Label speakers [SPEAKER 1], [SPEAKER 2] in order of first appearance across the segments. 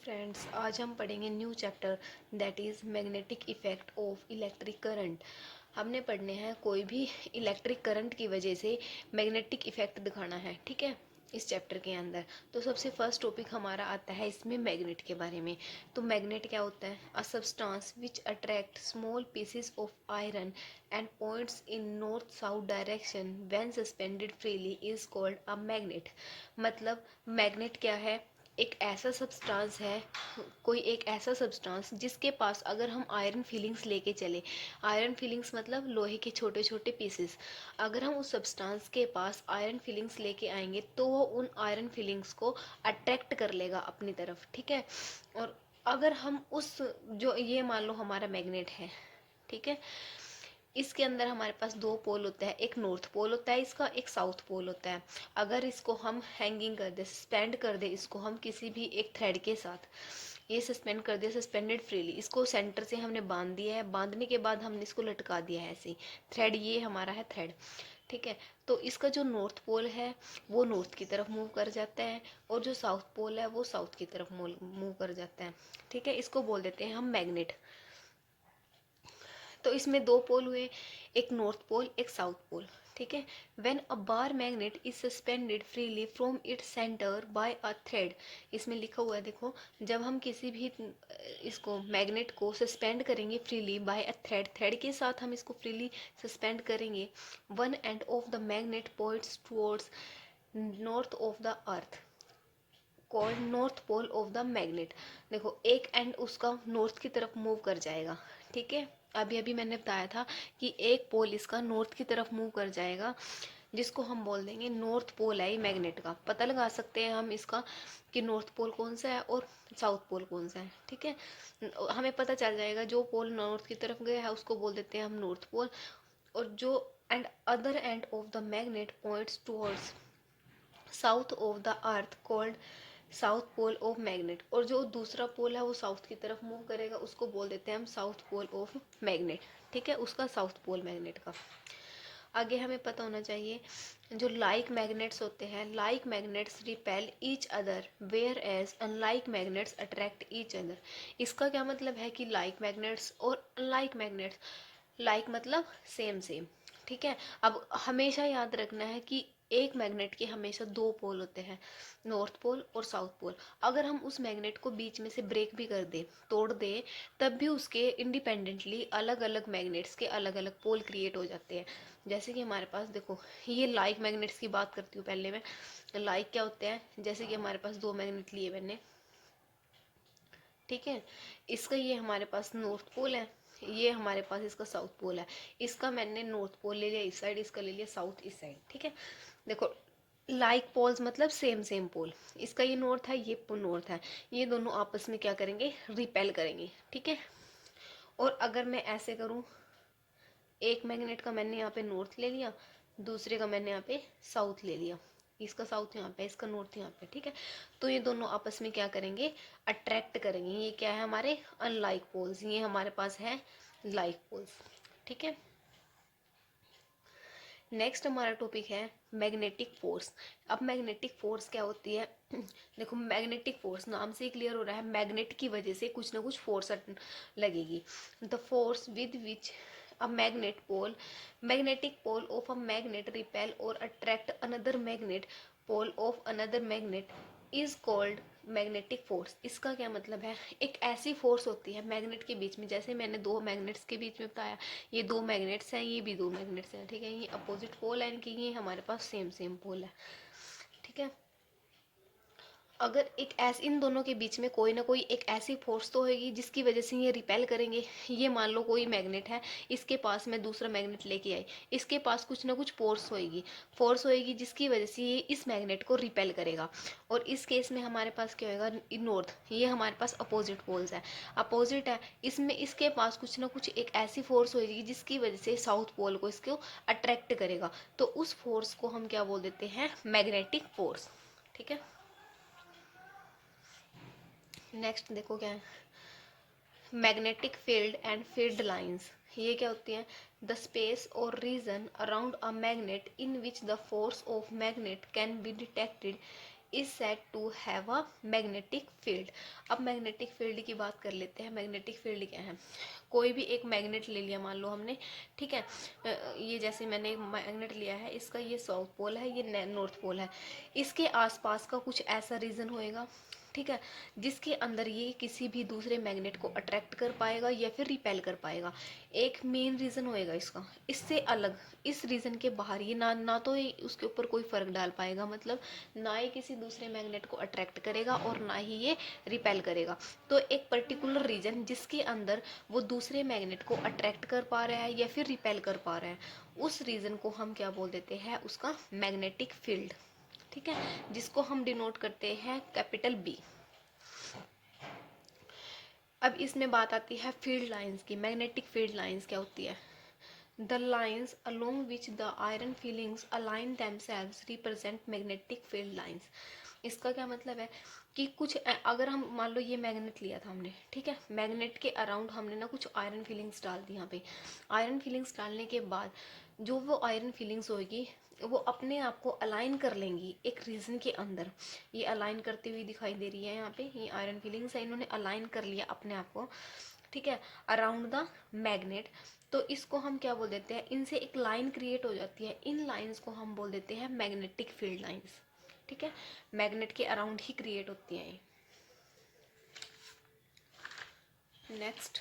[SPEAKER 1] Friends, आज हम पढ़ेंगे new chapter that is magnetic effect of electric current. हमने पढ़ने हैं कोई भी इलेक्ट्रिक करंट की वजह से मैग्नेटिक इफ़ेक्ट दिखाना है, ठीक है, इस चैप्टर के अंदर। तो सबसे फर्स्ट टॉपिक हमारा आता है इसमें मैग्नेट के बारे में। तो मैग्नेट क्या होता है? A substance which attract small pieces of iron and points in north south direction when suspended freely is called a magnet. मतलब मैग्नेट क्या है? एक ऐसा सब्सटेंस है, कोई एक ऐसा सब्सटेंस जिसके पास अगर हम आयरन फिलिंग्स लेके चले, आयरन फिलिंग्स मतलब लोहे के छोटे छोटे पीसेस, अगर हम उस सब्सटेंस के पास आयरन फिलिंग्स लेके आएंगे तो वो उन आयरन फिलिंग्स को अट्रैक्ट कर लेगा अपनी तरफ, ठीक है। और अगर हम उस, जो ये मान लो हमारा मैग्नेट है, ठीक है, इसके अंदर हमारे पास दो पोल होता है, एक नॉर्थ पोल होता है इसका, एक साउथ पोल होता है। अगर इसको हम हैंगिंग कर दे, सस्पेंड कर दे इसको हम किसी भी एक थ्रेड के साथ, ये सस्पेंड कर दिया, सस्पेंडेड फ्रीली, इसको सेंटर से हमने बांध दिया है, बांधने के बाद हमने इसको लटका दिया है ऐसे ही, थ्रेड, ये हमारा है थ्रेड, ठीक है। तो इसका जो नॉर्थ पोल है वो नॉर्थ की तरफ मूव कर जाता है, और जो साउथ पोल है वो साउथ की तरफ मूव कर जाता है, ठीक है। इसको बोल देते हैं हम मैग्नेट। तो इसमें दो पोल हुए, एक नॉर्थ पोल एक साउथ पोल, ठीक है। When a bar magnet is suspended freely from its centre by a thread, इसमें लिखा हुआ है देखो, जब हम किसी भी इसको मैग्नेट को सस्पेंड करेंगे freely by a thread, thread के साथ हम इसको फ्रीली सस्पेंड करेंगे, one end of the magnet points towards north of the earth called north pole of the magnet. देखो एक एंड उसका नॉर्थ की तरफ मूव कर जाएगा, ठीक है। अभी अभी मैंने बताया था कि एक पोल इसका नॉर्थ की तरफ मूव कर जाएगा, जिसको हम बोल देंगे नॉर्थ पोल है ये मैग्नेट का। पता लगा सकते हैं हम इसका कि नॉर्थ पोल कौन सा है और साउथ पोल कौन सा है, ठीक है। हमें पता चल जाएगा, जो पोल नॉर्थ की तरफ गया है उसको बोल देते हैं हम नॉर्थ पोल, और जो end other end of the magnet points towards south of the earth called south pole of magnet, और जो दूसरा पोल है वो साउथ की तरफ मूव करेगा उसको बोल देते हैं हम साउथ पोल ऑफ मैग्नेट, ठीक है, उसका साउथ पोल मैग्नेट का। आगे हमें पता होना चाहिए, जो लाइक मैग्नेट्स होते हैं, like magnets repel each other whereas unlike magnets attract each other. इसका क्या मतलब है कि लाइक मैग्नेट्स और अनलाइक मैग्नेट्स, लाइक मतलब सेम सेम, ठीक है। अब हमेशा याद रखना है कि एक मैग्नेट के हमेशा दो पोल होते हैं, नॉर्थ पोल और साउथ पोल। अगर हम उस मैग्नेट को बीच में से ब्रेक भी कर दे, तोड़ दे, तब भी उसके इंडिपेंडेंटली अलग अलग मैग्नेट्स के अलग अलग पोल क्रिएट हो जाते हैं। जैसे कि हमारे पास देखो, ये लाइक मैग्नेट्स की बात करती हूँ पहले मैं। लाइक क्या होते हैं? जैसे कि हमारे पास दो मैग्नेट लिए मैंने, ठीक है, इसका ये हमारे पास नॉर्थ पोल है, ये हमारे पास इसका साउथ पोल है। इसका मैंने नॉर्थ पोल ले लिया इस साइड, इसका ले लिया साउथ इस साइड, ठीक है। देखो, लाइक पोल्स मतलब सेम सेम पोल, इसका ये नॉर्थ है ये नॉर्थ है, ये दोनों आपस में क्या करेंगे? रिपेल करेंगे, ठीक है। और अगर मैं ऐसे करूं, एक मैग्नेट का मैंने यहाँ पे नॉर्थ ले लिया, दूसरे का मैंने यहाँ पे साउथ ले लिया, इसका साउथ यहाँ पे, इसका नॉर्थ यहाँ पे, ठीक है। तो ये दोनों आपस में क्या करेंगे? अट्रैक्ट करेंगे। ये क्या है? हमारे अनलाइक पोल्स, ये हमारे पास है लाइक पोल्स, ठीक है। नेक्स्ट हमारा टॉपिक है मैग्नेटिक फोर्स। अब मैग्नेटिक फोर्स क्या होती है? देखो, मैग्नेटिक फोर्स नाम से ही क्लियर हो रहा है, मैग्नेट की वजह से कुछ ना कुछ फोर्स लगेगी। The force with which a magnet pole, magnetic pole of a magnet repel और attract another magnet pole of another magnet is called magnetic force. इसका क्या मतलब है? एक ऐसी फोर्स होती है मैग्नेट के बीच में, जैसे मैंने दो मैग्नेट्स के बीच में बताया, ये दो मैग्नेट्स हैं, ये भी दो मैग्नेट्स हैं, ठीक है, ये अपोजिट पोल है इनकी, ये हमारे पास सेम सेम पोल है, ठीक है। अगर एक ऐसे इन दोनों के बीच में कोई ना कोई एक ऐसी फोर्स तो होगी जिसकी वजह से ये रिपेल करेंगे। ये मान लो कोई मैग्नेट है, इसके पास मैं दूसरा मैग्नेट लेके आई, इसके पास कुछ ना कुछ फोर्स होएगी जिसकी वजह से ये इस मैग्नेट को रिपेल करेगा। और इस केस में हमारे पास क्या होगा? नॉर्थ, ये हमारे पास अपोजिट पोल्स है, अपोजिट है, इसमें इसके पास कुछ ना कुछ एक ऐसी फोर्स होगी जिसकी वजह से साउथ पोल को इसको अट्रैक्ट करेगा। तो उस फोर्स को हम क्या बोल देते हैं? मैग्नेटिक फोर्स, ठीक है। नेक्स्ट देखो क्या है, magnetic field and field lines. ये क्या होती हैं? द स्पेस और region around a magnet in which the force of magnet can be detected is said to have a magnetic field. अब मैग्नेटिक फील्ड की बात कर लेते हैं। मैग्नेटिक फील्ड क्या है? कोई भी एक मैग्नेट ले लिया मान लो हमने, ठीक है। ये जैसे मैंने एक मैग्नेट लिया है, इसका ये साउथ पोल है, ये नॉर्थ पोल है। इसके आसपास का कुछ ऐसा रीजन होएगा, ठीक है, जिसके अंदर ये किसी भी दूसरे मैग्नेट को अट्रैक्ट कर पाएगा या फिर रिपेल कर पाएगा। एक मेन रीजन होएगा इसका। इससे अलग, इस रीजन के बाहर ये ना तो ये उसके ऊपर कोई फर्क डाल पाएगा, मतलब ना ही किसी दूसरे मैग्नेट को अट्रैक्ट करेगा और ना ही ये रिपेल करेगा। तो एक पर्टिकुलर रीजन जिसके अंदर वो दूसरे मैग्नेट को अट्रैक्ट कर पा रहा है या फिर रिपेल कर पा रहा है, उस रीजन को हम क्या बोल देते हैं? उसका मैग्नेटिक फील्ड, ठीक है, जिसको हम डिनोट करते हैं कैपिटल बी। अब इसमें बात आती है फील्ड लाइंस की। मैग्नेटिक फील्ड लाइंस क्या होती है? The lines along which the iron feelings align themselves represent magnetic field lines. इसका क्या मतलब है कि कुछ अगर हम मान लो ये मैग्नेट लिया था हमने, ठीक है, मैग्नेट के अराउंड हमने ना कुछ आयरन फीलिंग्स डाल दी। यहाँ पे आयरन फीलिंग्स डालने के बाद जो वो आयरन फीलिंग्स होगी वो अपने आप को अलाइन कर लेंगी एक रीजन के अंदर। ये अलाइन करती हुई दिखाई दे रही है यहाँ पे, ये आयरन फीलिंग्स है, इन्होंने अलाइन कर लिया अपने आप को, ठीक है, अराउंड द मैग्नेट। तो इसको हम क्या बोल देते हैं? इनसे एक लाइन क्रिएट हो जाती है, इन लाइंस को हम बोल देते हैं मैग्नेटिक फील्ड लाइंस, ठीक है। मैग्नेट के अराउंड ही क्रिएट होती हैं ये। नेक्स्ट,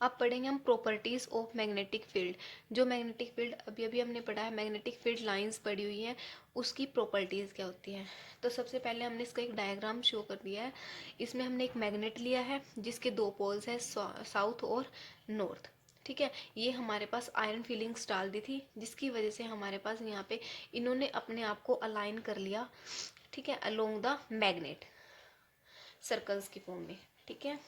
[SPEAKER 1] अब पढ़ेंगे हम प्रॉपर्टीज ऑफ मैग्नेटिक फील्ड। जो मैग्नेटिक फील्ड अभी अभी हमने पढ़ा है, मैग्नेटिक फील्ड लाइंस पढ़ी हुई है, उसकी प्रॉपर्टीज क्या होती हैं। तो सबसे पहले हमने इसका एक डायग्राम शो कर दिया है। इसमें हमने एक मैग्नेट लिया है जिसके दो पोल्स हैं, साउथ और नॉर्थ, ठीक है। ये हमारे पास आयरन फीलिंग्स डाल दी थी जिसकी वजह से हमारे पास यहाँ पे इन्होंने अपने आप को अलाइन कर लिया, ठीक है, अलोंग द मैग्नेट सर्कल्स की फॉर्म में, ठीक है।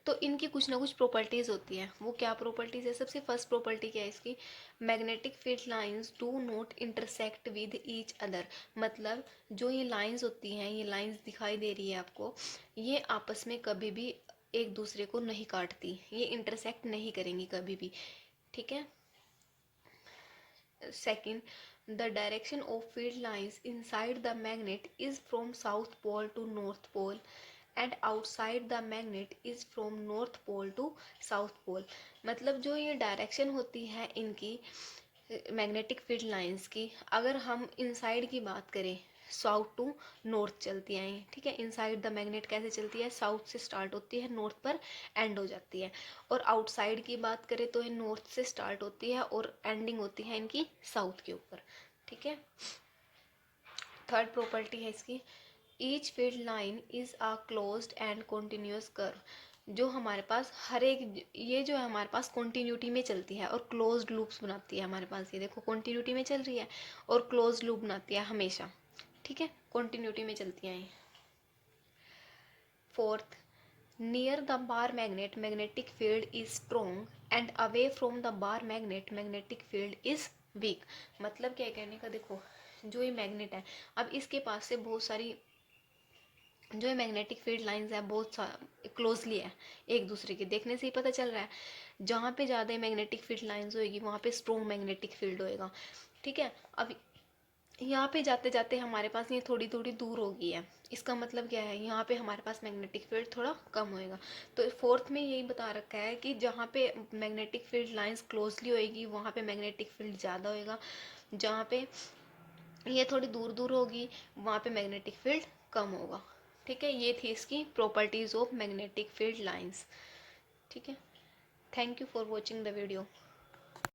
[SPEAKER 1] तो इनकी कुछ ना कुछ प्रॉपर्टीज होती हैं। वो क्या प्रॉपर्टीज है? सबसे फर्स्ट प्रॉपर्टी क्या है इसकी? Magnetic field lines do not intersect with each other. मतलब जो ये लाइंस होती हैं, ये लाइंस दिखाई दे रही है आपको, ये आपस में कभी भी एक दूसरे को नहीं काटती, ये इंटरसेक्ट नहीं करेंगी कभी भी, ठीक है। Second, the direction of field lines inside the magnet is from south pole to north pole and outside the magnet is from north pole to south pole. मतलब जो ये डायरेक्शन होती है इनकी मैग्नेटिक फील्ड लाइंस की, अगर हम inside की बात करें, साउथ टू नॉर्थ चलती हैं ये, ठीक है। इनसाइड द मैग्नेट कैसे चलती है? साउथ से स्टार्ट होती है, नॉर्थ पर एंड हो जाती है। और आउटसाइड की बात करें तो ये नॉर्थ से स्टार्ट होती है और एंडिंग होती है इनकी साउथ के ऊपर, ठीक है। थर्ड प्रॉपर्टी है इसकी, each field line is a closed end continuous curve. जो हमारे पास हर एक, ये जो है हमारे पास कॉन्टिन्यूटी में चलती है और क्लोज्ड लूप्स बनाती है हमारे पास। ये देखो कॉन्टिन्यूटी में चल रही है और क्लोज्ड लूप बनाती है हमेशा, ठीक है, कॉन्टिन्यूटी में चलती हैं ये। Fourth, near the bar magnet magnetic field is strong and away from the bar magnet magnetic field is weak. मतलब क्या कहने का, देखो जो ये मैग्नेट है, अब इसके पास से बहुत सारी जो ये मैग्नेटिक फील्ड लाइंस है बहुत क्लोजली है एक दूसरे के, देखने से ही पता चल रहा है। जहाँ पे ज़्यादा मैग्नेटिक फील्ड लाइंस होएगी वहाँ पे स्ट्रॉन्ग मैग्नेटिक फील्ड होएगा, ठीक है। अब यहाँ पे जाते जाते हमारे पास ये थोड़ी थोड़ी दूर हो गई है, इसका मतलब क्या है? यहाँ पे हमारे पास मैग्नेटिक फील्ड थोड़ा कम होएगा। तो फोर्थ में यही बता रखा है कि जहाँ पे मैग्नेटिक फील्ड लाइंस क्लोजली होएगी वहाँ पे मैग्नेटिक फील्ड ज़्यादा होएगा, जहाँ पे ये थोड़ी दूर दूर होगी वहाँ पे मैग्नेटिक फील्ड कम होगा, ठीक है। ये थी इसकी properties of magnetic field lines, ठीक है। Thank you for watching the video.